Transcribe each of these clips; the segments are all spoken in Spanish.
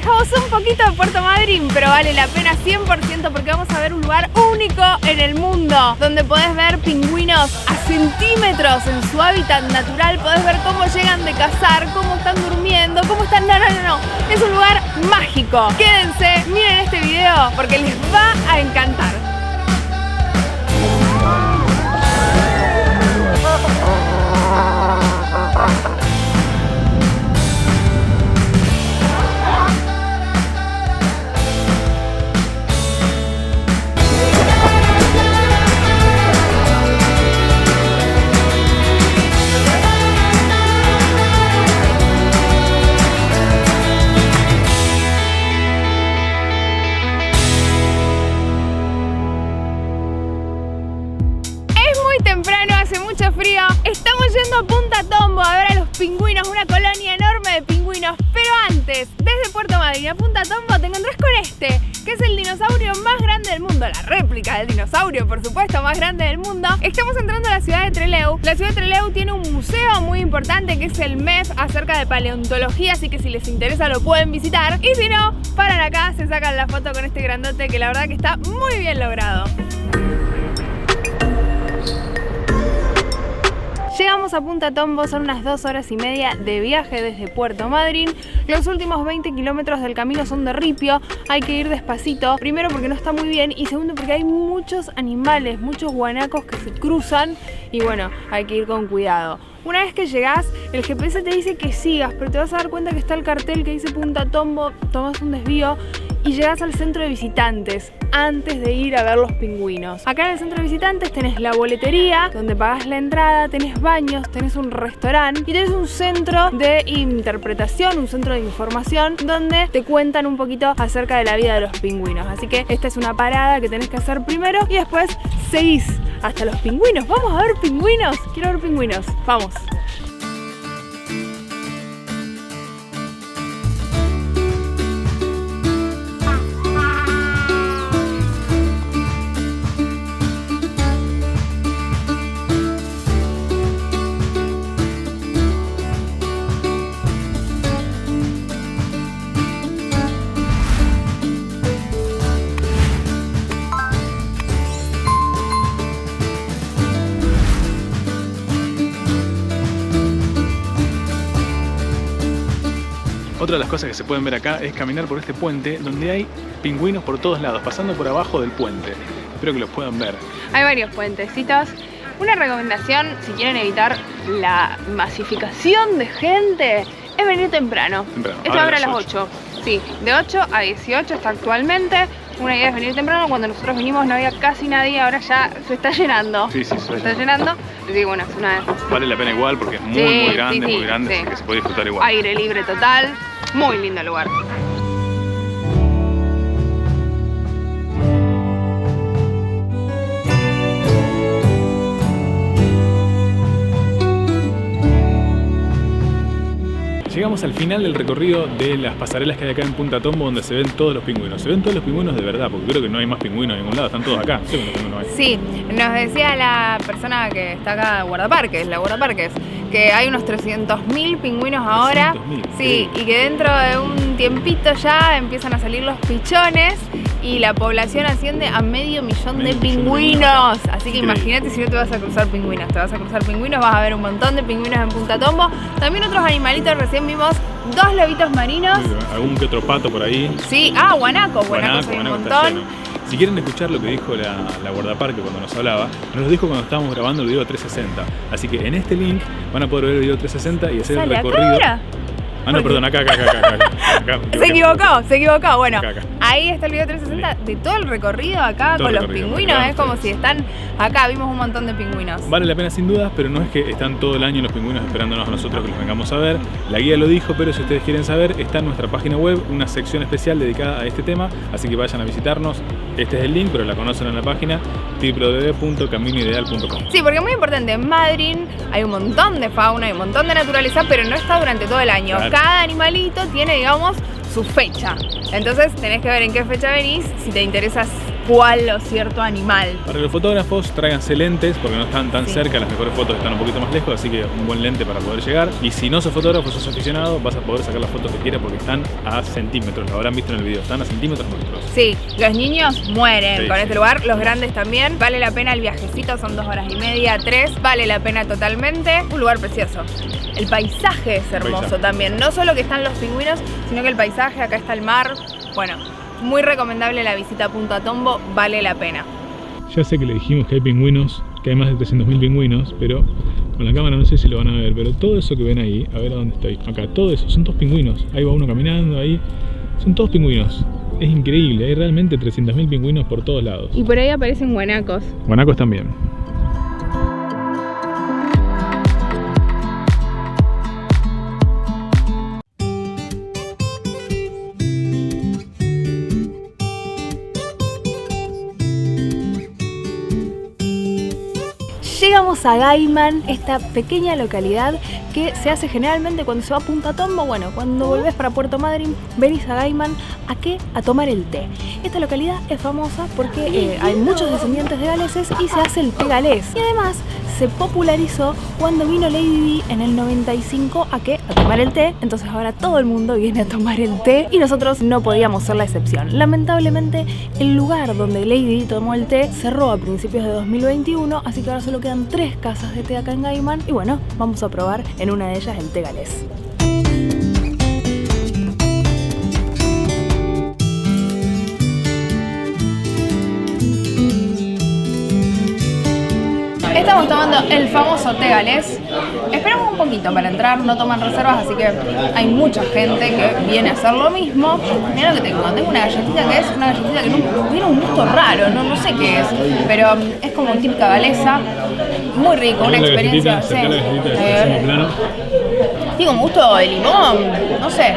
alejamos un poquito de Puerto Madryn, pero vale la pena 100% porque vamos a ver un lugar único en el mundo, donde podés ver pingüinos a centímetros en su hábitat natural, podés ver cómo llegan de cazar, cómo están durmiendo, cómo están... No. Es un lugar mágico. Quédense, miren este video porque les va a encantar. Mucho frío. Estamos yendo a Punta Tombo a ver a los pingüinos, una colonia enorme de pingüinos. Pero antes, desde Puerto Madryn a Punta Tombo te encontrás con este, que es el dinosaurio más grande del mundo, la réplica del dinosaurio, por supuesto, más grande del mundo. Estamos entrando a la ciudad de Trelew. La ciudad de Trelew tiene un museo muy importante que es el MEF acerca de paleontología, así que si les interesa lo pueden visitar. Y si no, paran acá, se sacan la foto con este grandote que la verdad que está muy bien logrado. Llegamos a Punta Tombo, son unas 2 horas y media de viaje desde Puerto Madryn. Los últimos 20 kilómetros del camino son de ripio, hay que ir despacito. Primero porque no está muy bien y segundo porque hay muchos animales, muchos guanacos que se cruzan y bueno, hay que ir con cuidado. Una vez que llegás, el GPS te dice que sigas, pero te vas a dar cuenta que está el cartel que dice Punta Tombo, tomás un desvío y llegás al centro de visitantes antes de ir a ver los pingüinos. Acá en el centro de visitantes tenés la boletería, donde pagás la entrada, tenés baños, tenés un restaurante y tenés un centro de interpretación, un centro de información, donde te cuentan un poquito acerca de la vida de los pingüinos. Así que esta es una parada que tenés que hacer primero y después seguís hasta los pingüinos. ¿Vamos a ver pingüinos? Quiero ver pingüinos. Vamos. Otra de las cosas que se pueden ver acá es caminar por este puente donde hay pingüinos por todos lados, pasando por abajo del puente. Espero que los puedan ver. Hay varios puentecitos. Una recomendación, si quieren evitar la masificación de gente, es venir temprano. Esto abre a las 8. Sí, de 8 a 18 está actualmente. Una idea es venir temprano. Cuando nosotros vinimos no había casi nadie, ahora ya se está llenando. Sí, se está llenando. Así que bueno, es una... Vale la pena igual porque es muy grande, así que se puede disfrutar igual. Aire libre total, muy lindo lugar. Llegamos al final del recorrido de las pasarelas que hay acá en Punta Tombo donde se ven todos los pingüinos. Se ven todos los pingüinos de verdad, porque creo que no hay más pingüinos en ningún lado, están todos acá. Sí, nos decía la persona que está acá, la guardaparques, que hay unos 300.000 pingüinos ahora. 300.000, sí, y que dentro de un tiempito ya empiezan a salir los pichones y la población asciende a 500.000 de pingüinos. Así que imagínate si no te vas a cruzar pingüinos. Te vas a cruzar pingüinos, vas a ver un montón de pingüinos en Punta Tombo. También otros animalitos, recién vimos 2 lobitos marinos. Algún que otro pato por ahí. Sí, guanacos hay un montón. Si quieren escuchar lo que dijo la guardaparque cuando nos hablaba, nos lo dijo cuando estábamos grabando el video 360. Así que en este link van a poder ver el video 360 y hacer el recorrido. No, perdón, acá. Se equivocó. Bueno, acá. Ahí está el video 360 de todo el recorrido acá todo con los pingüinos. Es como si están acá, vimos un montón de pingüinos. Vale la pena sin dudas, pero no es que están todo el año los pingüinos esperándonos a nosotros que los vengamos a ver. La guía lo dijo, pero si ustedes quieren saber, está en nuestra página web una sección especial dedicada a este tema, así que vayan a visitarnos. Este es el link, pero la conocen en la página www.caminoideal.com. Sí, porque es muy importante, en Madryn hay un montón de fauna, hay un montón de naturaleza, pero no está durante todo el año. Claro. Cada animalito tiene, digamos, su fecha. Entonces tenés que ver en qué fecha venís, si te interesa cual o cierto animal. Para los fotógrafos, tráiganse lentes porque no están tan cerca, las mejores fotos están un poquito más lejos, así que un buen lente para poder llegar. Y si no sos fotógrafo, sos aficionado, vas a poder sacar las fotos que quieras porque están a centímetros, lo habrán visto en el video, están a centímetros nuestros. Sí, los niños mueren con este lugar, los grandes también. Vale la pena el viajecito, son 2 horas y media, 3, vale la pena totalmente. Un lugar precioso. El paisaje es hermoso también, no solo que están los pingüinos, sino que el paisaje, acá está el mar. Bueno, muy recomendable la visita a Punta Tombo, vale la pena. Ya sé que le dijimos que hay pingüinos, que hay más de 300.000 pingüinos, pero con la cámara no sé si lo van a ver, pero todo eso que ven ahí, a ver a dónde estoy, acá, todo eso, son todos pingüinos. Ahí va uno caminando, ahí, son todos pingüinos. Es increíble, hay realmente 300.000 pingüinos por todos lados. Y por ahí aparecen guanacos. Guanacos también. Llegamos a Gaiman, esta pequeña localidad que se hace generalmente cuando se va a Punta Tombo. Bueno, cuando volvés para Puerto Madryn, venís a Gaiman, ¿a qué? A tomar el té. Esta localidad es famosa porque hay muchos descendientes de galeses y se hace el té galés. Y además se popularizó cuando vino Lady Di en el 95 ¿a qué? A tomar el té. Entonces ahora todo el mundo viene a tomar el té y nosotros no podíamos ser la excepción. Lamentablemente el lugar donde Lady Di tomó el té cerró a principios de 2021, así que ahora solo quedan 3 casas de té acá en Gaiman y bueno, vamos a probar en una de ellas el té galés. Estamos tomando el famoso té galés. Esperamos un poquito para entrar, no toman reservas, así que hay mucha gente que viene a hacer lo mismo. Mirá lo que tengo una galletita que es una galletita que tiene un gusto raro, no sé qué es, pero es como típica galesa, muy rico, una experiencia. Tiene un gusto de limón, no sé.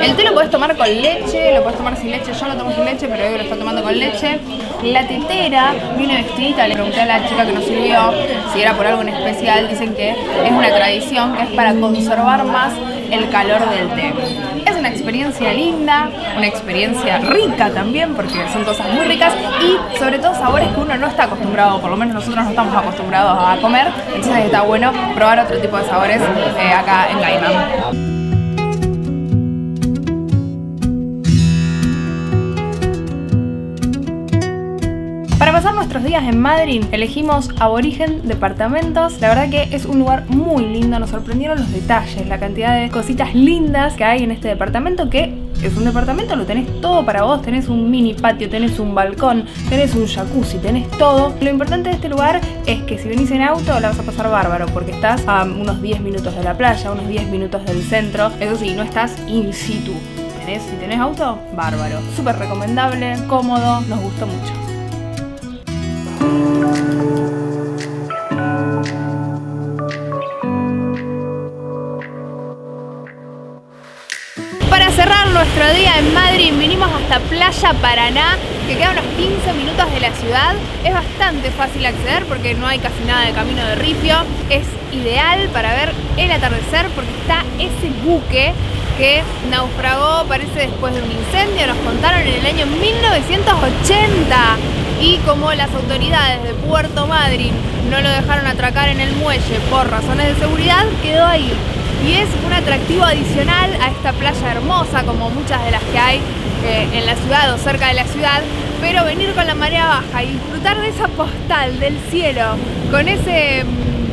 El té lo podés tomar con leche, lo podés tomar sin leche. Yo lo tomo sin leche, pero hoy lo está tomando con leche. La tetera viene vestidita. Le pregunté a la chica que nos sirvió si era por algo en especial. Dicen que es una tradición, que es para conservar más el calor del té. Es una experiencia linda, una experiencia rica también, porque son cosas muy ricas y sobre todo sabores que uno no está acostumbrado, por lo menos nosotros no estamos acostumbrados a comer. Entonces está bueno probar otro tipo de sabores acá en Gaiman. Para pasar nuestros días en Madryn elegimos Aborigen Departamentos. La verdad que es un lugar muy lindo, nos sorprendieron los detalles, la cantidad de cositas lindas que hay en este departamento, que es un departamento, lo tenés todo para vos, tenés un mini patio, tenés un balcón, tenés un jacuzzi, tenés todo. Lo importante de este lugar es que si venís en auto la vas a pasar bárbaro, porque estás a unos 10 minutos de la playa, unos 10 minutos del centro, eso sí, no estás in situ. Si tenés auto, bárbaro. Súper recomendable, cómodo, nos gustó mucho. Para cerrar nuestro día en Madryn vinimos hasta Playa Paraná, que queda a unos 15 minutos de la ciudad. Es bastante fácil acceder porque no hay casi nada de camino de ripio. Es ideal para ver el atardecer porque está ese buque que naufragó, parece después de un incendio, nos contaron en el año 1980. Y como las autoridades de Puerto Madryn no lo dejaron atracar en el muelle por razones de seguridad, quedó ahí. Y es un atractivo adicional a esta playa hermosa, como muchas de las que hay en la ciudad o cerca de la ciudad. Pero venir con la marea baja y disfrutar de esa postal del cielo, con ese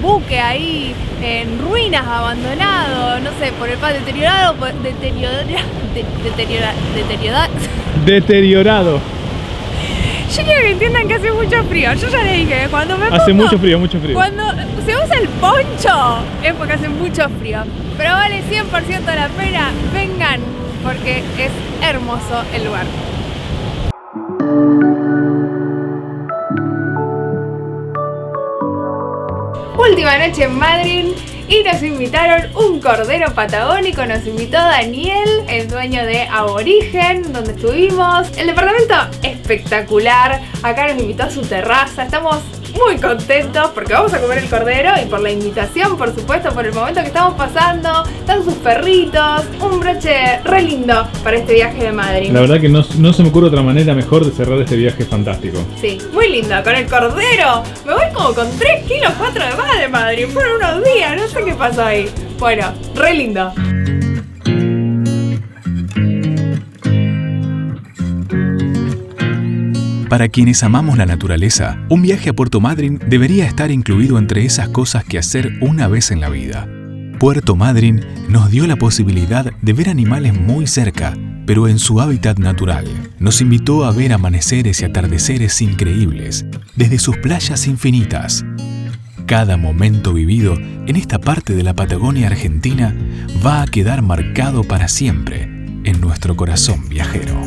buque ahí en ruinas, abandonado, no sé, por el paz deteriorado. Yo quiero que entiendan que hace mucho frío. Yo ya le dije, cuando me pongo... Hace mucho frío. Cuando se usa el poncho es porque hace mucho frío. Pero vale 100% la pena. Vengan, porque es hermoso el lugar. Última noche en Madryn y nos invitaron un cordero patagónico, nos invitó Daniel, el dueño de Aborigen, donde estuvimos. El departamento espectacular, acá nos invitó a su terraza, estamos muy contentos porque vamos a comer el cordero y por la invitación, por supuesto, por el momento que estamos pasando. Están sus perritos, un broche re lindo para este viaje de Madrid. La verdad que no se me ocurre otra manera mejor de cerrar este viaje fantástico. Sí, muy lindo, con el cordero. Me voy como con 3 kilos 4 de más de Madrid. Fueron unos días, no sé qué pasó ahí. Bueno, re lindo. Para quienes amamos la naturaleza, un viaje a Puerto Madryn debería estar incluido entre esas cosas que hacer una vez en la vida. Puerto Madryn nos dio la posibilidad de ver animales muy cerca, pero en su hábitat natural. Nos invitó a ver amaneceres y atardeceres increíbles, desde sus playas infinitas. Cada momento vivido en esta parte de la Patagonia Argentina va a quedar marcado para siempre en nuestro corazón viajero.